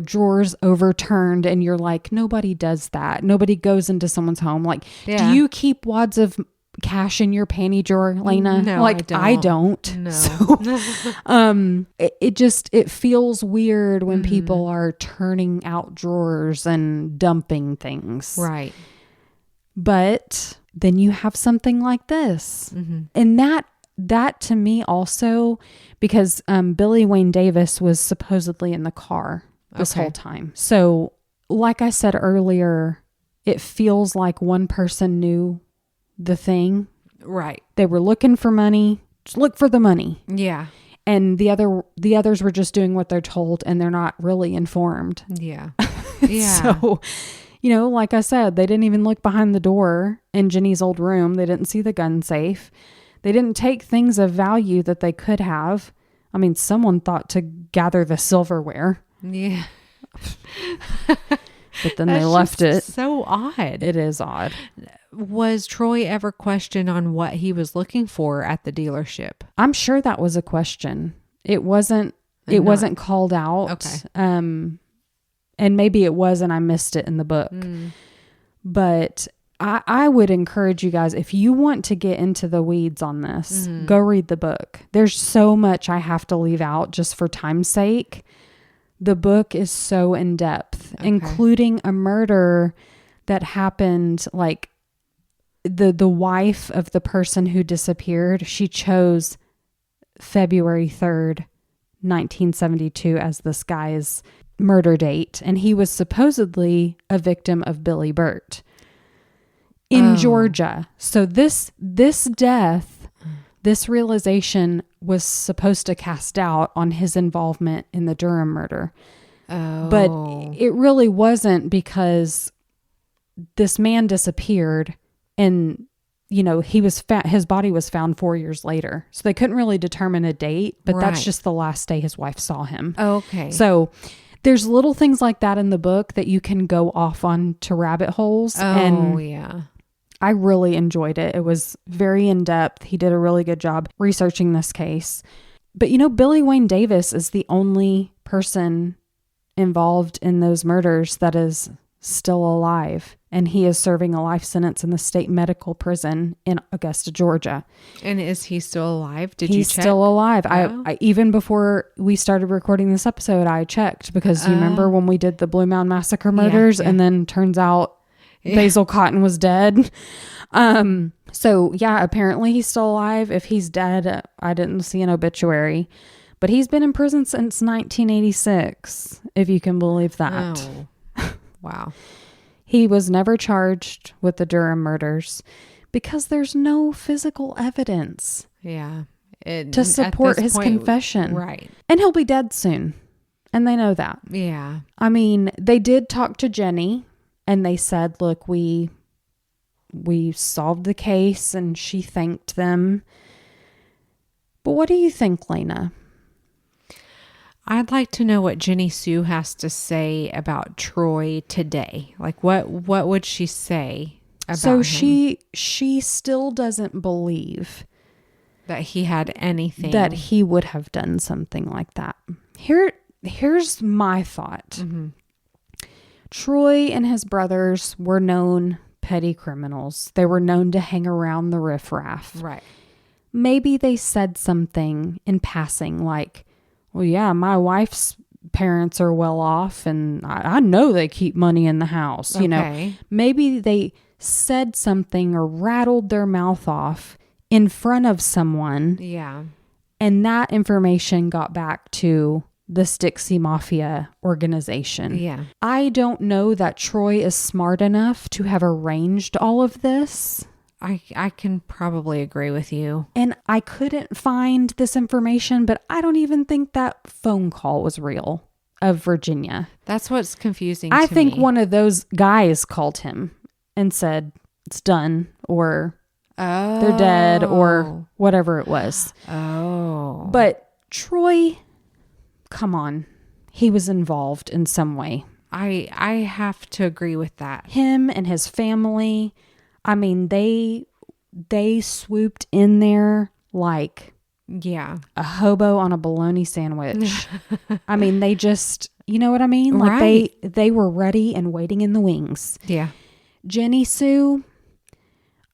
drawers overturned, and you're like, nobody does that. Nobody goes into someone's home. Like, do you keep wads of cash in your panty drawer, Lena? No, like, I don't. No. So, it feels weird when people are turning out drawers and dumping things. Right. But then you have something like this. And that to me also, because Billy Wayne Davis was supposedly in the car this whole time. So like I said earlier, it feels like one person knew the thing. Right. They were looking for money. Just look for the money. Yeah. And the others were just doing what they're told, and they're not really informed. Yeah. Yeah. So, like I said, they didn't even look behind the door in Jenny's old room. They didn't see the gun safe. They didn't take things of value that they could have. I mean, someone thought to gather the silverware. Yeah. but then they left it. So odd. It is odd. Was Troy ever questioned on what he was looking for at the dealership? I'm sure that was a question. It wasn't called out. Okay. And maybe it was and I missed it in the book. But I would encourage you guys, if you want to get into the weeds on this, go read the book. There's so much I have to leave out just for time's sake. The book is so in depth, including a murder that happened, like the wife of the person who disappeared. She chose February 3rd, 1972 as this guy's murder date. And he was supposedly a victim of Billy Burt in Georgia. So this death, this realization was supposed to cast doubt on his involvement in the Durham murder. But it really wasn't, because this man disappeared and, you know, his body was found 4 years later. So they couldn't really determine a date, but that's just the last day his wife saw him. Okay. So there's little things like that in the book that you can go off on to rabbit holes. Yeah. I really enjoyed it. It was very in depth. He did a really good job researching this case. But, you know, Billy Wayne Davis is the only person involved in those murders that is still alive. And he is serving a life sentence in the state medical prison in Augusta, Georgia. And is he still alive? He's still alive. I even before we started recording this episode, I checked, because you remember when we did the Blue Mound Massacre murders, and then turns out Basil Cotton was dead. So yeah, apparently he's still alive. If he's dead, I didn't see an obituary, but he's been in prison since 1986, if you can believe that. Oh. Wow. He was never charged with the Durham murders because there's no physical evidence to support his confession. Right. And he'll be dead soon. And they know that. Yeah. I mean, they did talk to Jenny and they said, look, we solved the case, and she thanked them. But what do you think, Lena? I'd like to know what Jenny Sue has to say about Troy today. Like, what would she say about him? So she still doesn't believe that he had anything, that he would have done something like that. Here's my thought. Mm-hmm. Troy and his brothers were known petty criminals. They were known to hang around the riffraff. Right. Maybe they said something in passing like, well, yeah, my wife's parents are well off and I know they keep money in the house. You know, maybe they said something or rattled their mouth off in front of someone. Yeah. And that information got back to the Stixie Mafia organization. Yeah. I don't know that Troy is smart enough to have arranged all of this. I can probably agree with you. And I couldn't find this information, but I don't even think that phone call was real of Virginia. That's what's confusing I to think me. one of those guys called him and said, it's done, or they're dead, or whatever it was. Oh. But Troy, come on. He was involved in some way. I have to agree with that. Him and his family, I mean, they swooped in there like a hobo on a bologna sandwich. I mean, they just, you know what I mean? Like they were ready and waiting in the wings. Yeah. Jenny Sue,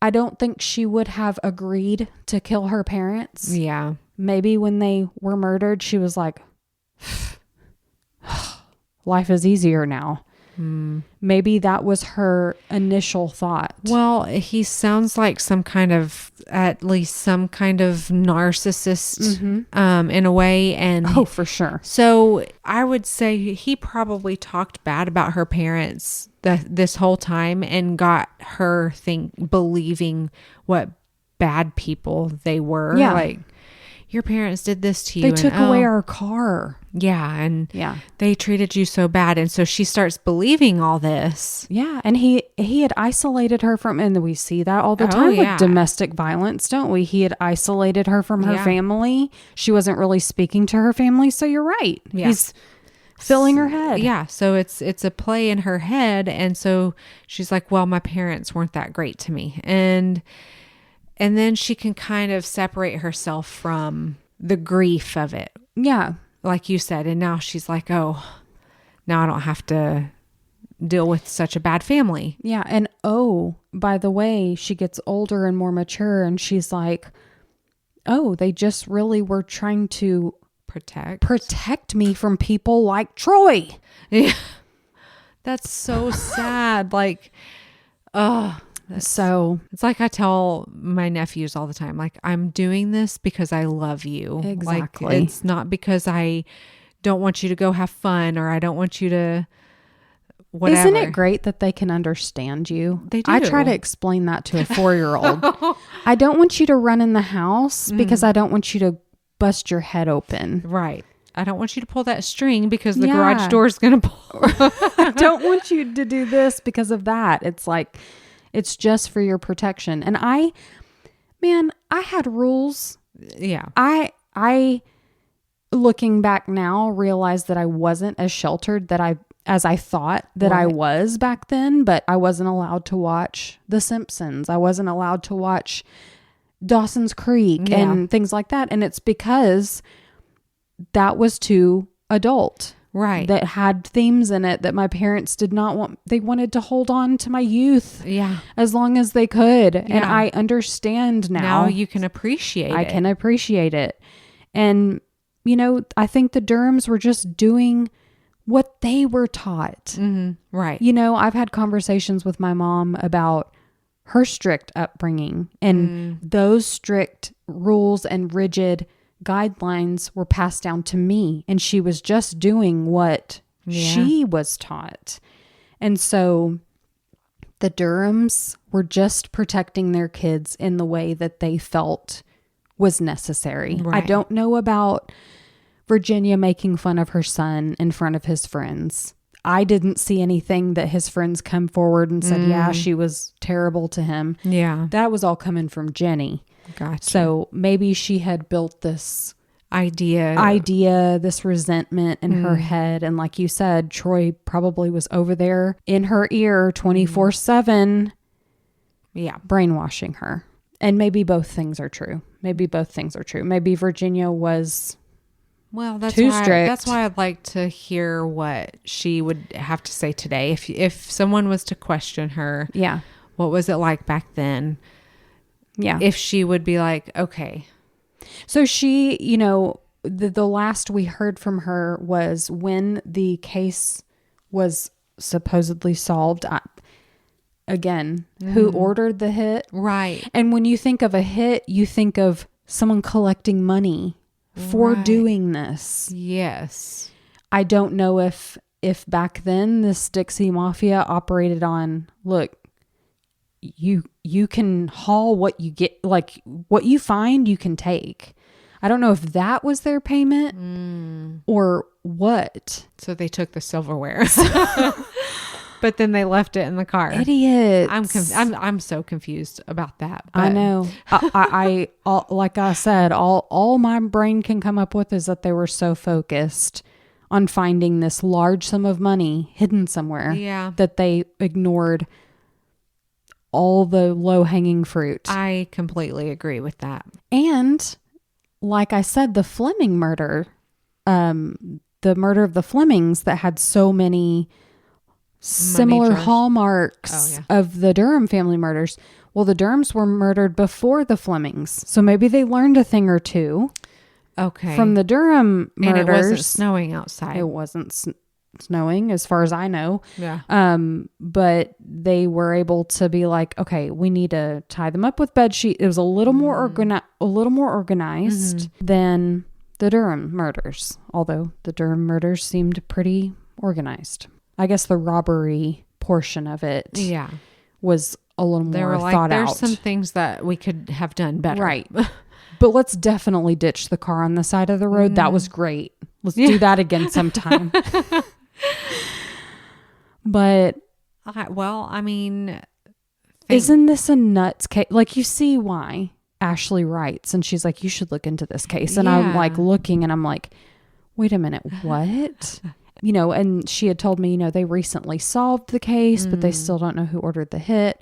I don't think she would have agreed to kill her parents. Yeah. Maybe when they were murdered, she was like, life is easier now. Maybe that was her initial thought. Well, he sounds like at least some kind of narcissist, in a way. And for sure. So I would say he probably talked bad about her parents this whole time and got her believing what bad people they were. Yeah. Like, your parents did this to you. They took away our car. Yeah. And they treated you so bad. And so she starts believing all this. Yeah. And he had isolated her from, and we see that all the time with domestic violence, don't we? He had isolated her from her family. She wasn't really speaking to her family. So you're right. Yeah. He's filling her head. Yeah. So it's a play in her head. And so she's like, well, my parents weren't that great to me. And then she can kind of separate herself from the grief of it. Yeah. Like you said. And now she's like, oh, now I don't have to deal with such a bad family. Yeah. And by the way, she gets older and more mature, and she's like, oh, they just really were trying to protect me from people like Troy. Yeah. That's so sad. Like, so it's like I tell my nephews all the time, like, I'm doing this because I love you. Exactly. Like, it's not because I don't want you to go have fun, or I don't want you to whatever. Isn't it great that they can understand you? They do. I try to explain that to a 4-year-old. I don't want you to run in the house because I don't want you to bust your head open. Right. I don't want you to pull that string because the garage door is going to pull. I don't want you to do this because of that. It's like, it's just for your protection. And I had rules. Yeah. I looking back now, realize that I wasn't as sheltered as I thought that I was back then, but I wasn't allowed to watch The Simpsons. I wasn't allowed to watch Dawson's Creek and things like that. And it's because that was too adult. Right. That had themes in it that my parents did not want. They wanted to hold on to my youth as long as they could. Yeah. And I understand now. Now you can appreciate it. I can appreciate it. And, I think the Durhams were just doing what they were taught. Mm-hmm. Right. I've had conversations with my mom about her strict upbringing, and those strict rules and rigid guidelines were passed down to me, and she was just doing what she was taught. And so the Durhams were just protecting their kids in the way that they felt was necessary. Right. I don't know about Virginia making fun of her son in front of his friends. I didn't see anything that his friends come forward and said, yeah, she was terrible to him. Yeah. That was all coming from Jenny. Gotcha. So maybe she had built this idea, this resentment in her head. And like you said, Troy probably was over there in her ear 24/7. Yeah. Brainwashing her. And maybe both things are true. Maybe Virginia was that's too why, strict. That's why I'd like to hear what she would have to say today. If someone was to question her, what was it like back then? Yeah. If she would be like, okay. So she, the last we heard from her was when the case was supposedly solved. Who ordered the hit? Right. And when you think of a hit, you think of someone collecting money for doing this. Yes. I don't know if back then this Dixie Mafia operated on, look, you can haul what you get, like what you find you can take. I don't know if that was their payment or what. So they took the silverware. But then they left it in the car. Idiots. I'm so confused about that. But I know. I like I said, all my brain can come up with is that they were so focused on finding this large sum of money hidden somewhere that they ignored all the low-hanging fruit. I completely agree with that. And like I said, the Fleming murder, the murder of the Flemings that had so many similar hallmarks of the Durham family murders. Well, the Durhams were murdered before the Flemings. So maybe they learned a thing or two from the Durham murders. And it wasn't snowing outside. It wasn't snowing as far as I know. Yeah. But they were able to be like, okay, we need to tie them up with bed sheet. It was a little more organized than the Durham murders. Although the Durham murders seemed pretty organized. I guess the robbery portion of it was a little more thought out. There's some things that we could have done better. Right. But let's definitely ditch the car on the side of the road. That was great. Let's do that again sometime. But isn't this a nuts case? Like, you see why Ashley writes and she's like, you should look into this case. And I'm like looking and I'm like, wait a minute, what? and she had told me, they recently solved the case, but they still don't know who ordered the hit.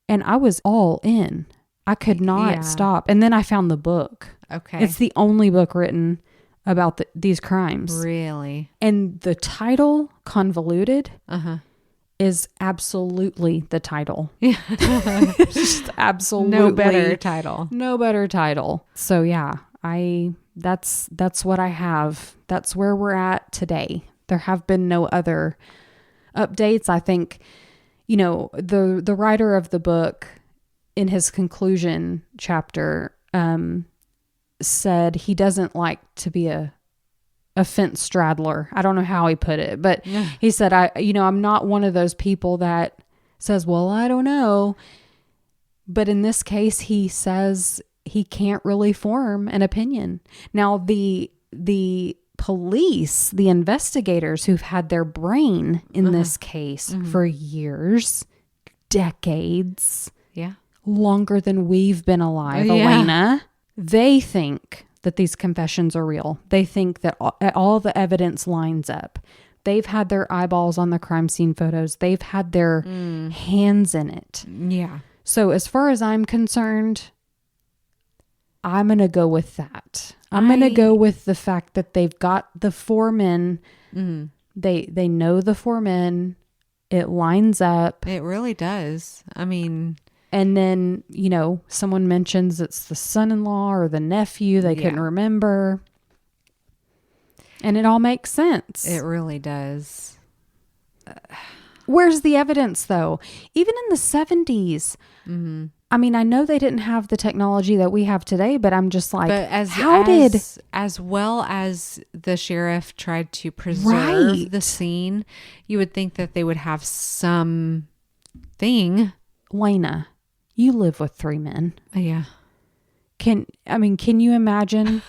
And I was all in. I could not stop. And then I found the book. Okay. It's the only book written about these crimes. Really? And the title, Convoluted, is absolutely the title. Just absolutely. No better title. No better title. So yeah, that's what I have. That's where we're at today. There have been no other updates. I think, the writer of the book in his conclusion chapter said he doesn't like to be a fence straddler. I don't know how he put it, but he said, I'm not one of those people that says, well, I don't know. But in this case, he says he can't really form an opinion. Now, the police, the investigators who've had their brain in this case for years, decades, longer than we've been alive, Elena, they think that these confessions are real. They think that all the evidence lines up. They've had their eyeballs on the crime scene photos. They've had their hands in it. Yeah. So as far as I'm concerned, I'm going to go with that. I'm going to go with the fact that they've got the 4 men. They know the 4 men. It lines up. It really does. I mean... And then, someone mentions it's the son-in-law or the nephew. They couldn't remember. And it all makes sense. It really does. Where's the evidence, though? Even in the 70s. I mean, I know they didn't have the technology that we have today, but I'm just like, but as well as the sheriff tried to preserve the scene, you would think that they would have something. Lena, you live with 3 men. Yeah. Can you imagine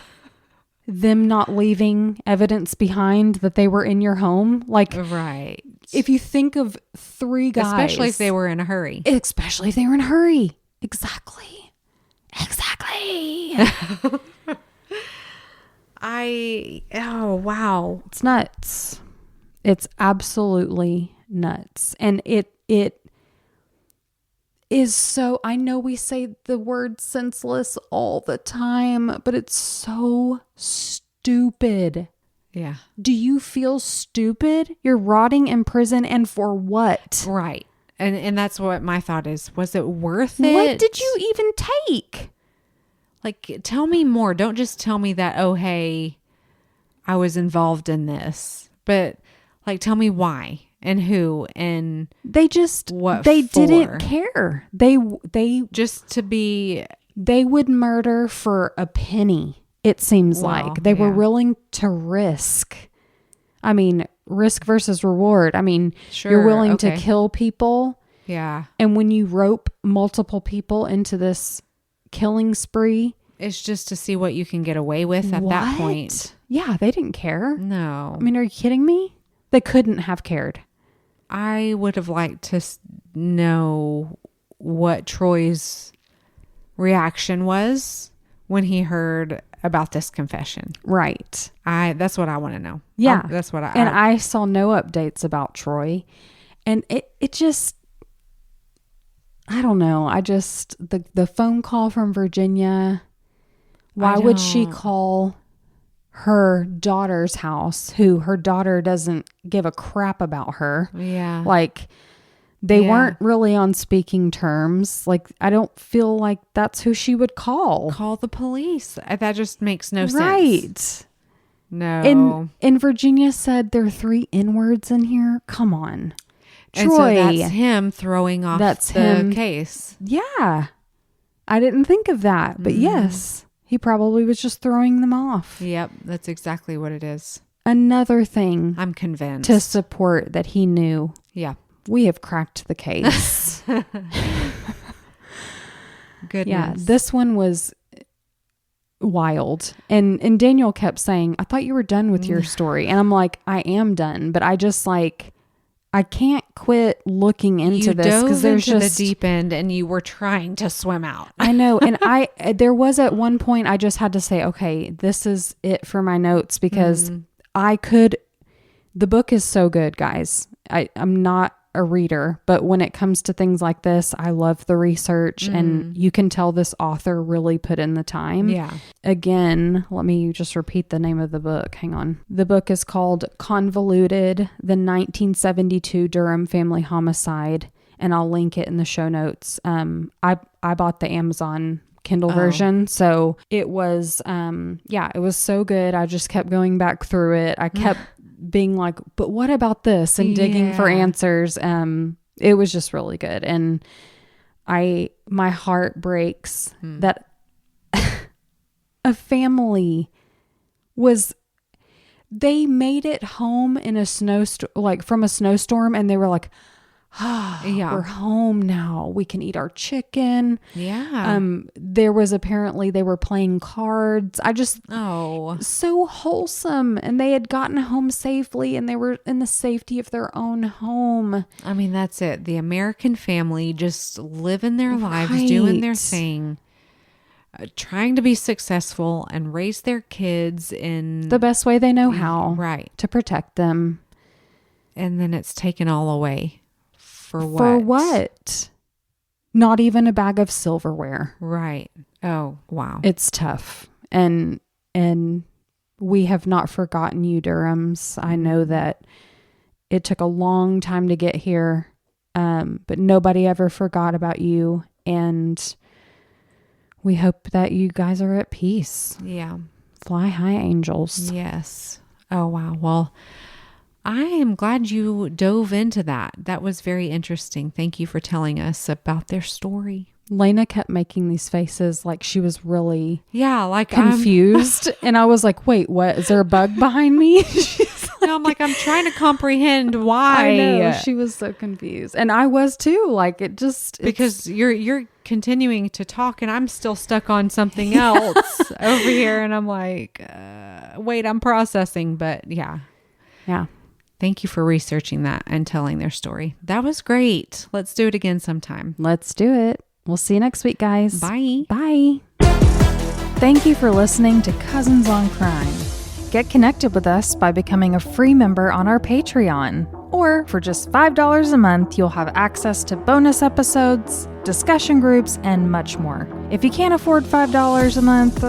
them not leaving evidence behind that they were in your home? Like, right. If you think of 3 guys. Especially if they were in a hurry. Exactly. Oh, wow. It's nuts. It's absolutely nuts. And it is so, I know we say the word senseless all the time, but it's so stupid. Yeah. Do you feel stupid? You're rotting in prison, and for what? Right. And that's what my thought is. Was it worth it? What did you even take? Like, tell me more. Don't just tell me that, oh, hey, I was involved in this. But, like, tell me why and who and they just, what they for. didn't care. They just to be. They would murder for a penny, it seems like. They were willing to risk. I mean, risk versus reward. I mean, sure, you're willing to kill people. Yeah. And when you rope multiple people into this killing spree, it's just to see what you can get away with at that point. Yeah, they didn't care. No. I mean, are you kidding me? They couldn't have cared. I would have liked to know what Troy's reaction was when he heard about this confession. Right. That's what I want to know. Yeah. That's what I saw no updates about Troy. And it just, I don't know. I just, the phone call from Virginia, why would she call her daughter's house, who her daughter doesn't give a crap about her? Yeah. Like, they weren't really on speaking terms. Like, I don't feel like that's who she would call. Call the police. That just makes no sense. Right. No. And Virginia said there are 3 N-words in here. Come on. Troy. And so that's him throwing off the case. Yeah. I didn't think of that. But yes, he probably was just throwing them off. Yep. That's exactly what it is. Another thing. I'm convinced. To support that he knew. Yeah. We have cracked the case. Goodness. Yeah, this one was wild. And Daniel kept saying, I thought you were done with your story. And I'm like, I am done. But I just I can't quit looking into this because there's just the deep end and you were trying to swim out. I know. And there was at one point I just had to say, okay, this is it for my notes because The book is so good, guys. I'm not a reader, but when it comes to things like this, I love the research, and you can tell this author really put in the time. Yeah. Again, let me just repeat the name of the book. Hang on. The book is called Convoluted, the 1972 Durham Family Homicide, and I'll link it in the show notes. I bought the Amazon Kindle version, so it was it was so good. I just kept going back through it. I kept being like, but what about this, and digging for answers. It was just really good, and my heart breaks that a family they made it home in a from a snowstorm, and they were like, we're home now. We can eat our chicken. Yeah. There was apparently they were playing cards. So wholesome. And they had gotten home safely, and they were in the safety of their own home. I mean, that's it. The American family just living their lives, doing their thing, trying to be successful and raise their kids in the best way they know how. Right. To protect them. And then it's taken all away. For what? For what? Not even a bag of silverware. Right. Oh, wow. It's tough. And we have not forgotten you, Durhams. I know that it took a long time to get here, but nobody ever forgot about you. And we hope that you guys are at peace. Yeah. Fly high, angels. Yes. Oh, wow. Well, I am glad you dove into that. That was very interesting. Thank you for telling us about their story. Lena kept making these faces like she was really like confused. And I was like, wait, what? Is there a bug behind me? I'm like, I'm trying to comprehend why. I know. She was so confused. And I was too. Like because you're continuing to talk, and I'm still stuck on something else over here. And I'm like, wait, I'm processing. But yeah. Thank you for researching that and telling their story. That was great. Let's do it again sometime. Let's do it. We'll see you next week, guys. Bye. Bye. Thank you for listening to Cousins on Crime. Get connected with us by becoming a free member on our Patreon. Or for just $5 a month, you'll have access to bonus episodes, discussion groups, and much more. If you can't afford $5 a month,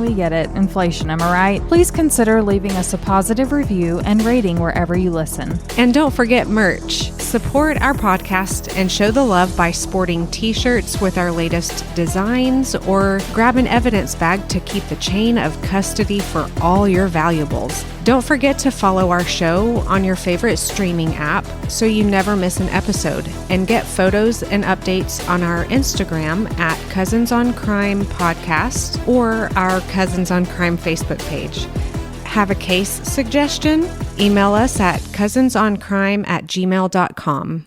we get it. Inflation, am I right? Please consider leaving us a positive review and rating wherever you listen. And don't forget merch. Support our podcast and show the love by sporting t-shirts with our latest designs, or grab an evidence bag to keep the chain of custody for all your valuables. Don't forget to follow our show on your favorite streaming app so you never miss an episode, and get photos and updates on our Instagram at Cousins on Crime Podcast or our Cousins on Crime Facebook page. Have a case suggestion? Email us at cousinsoncrime@gmail.com.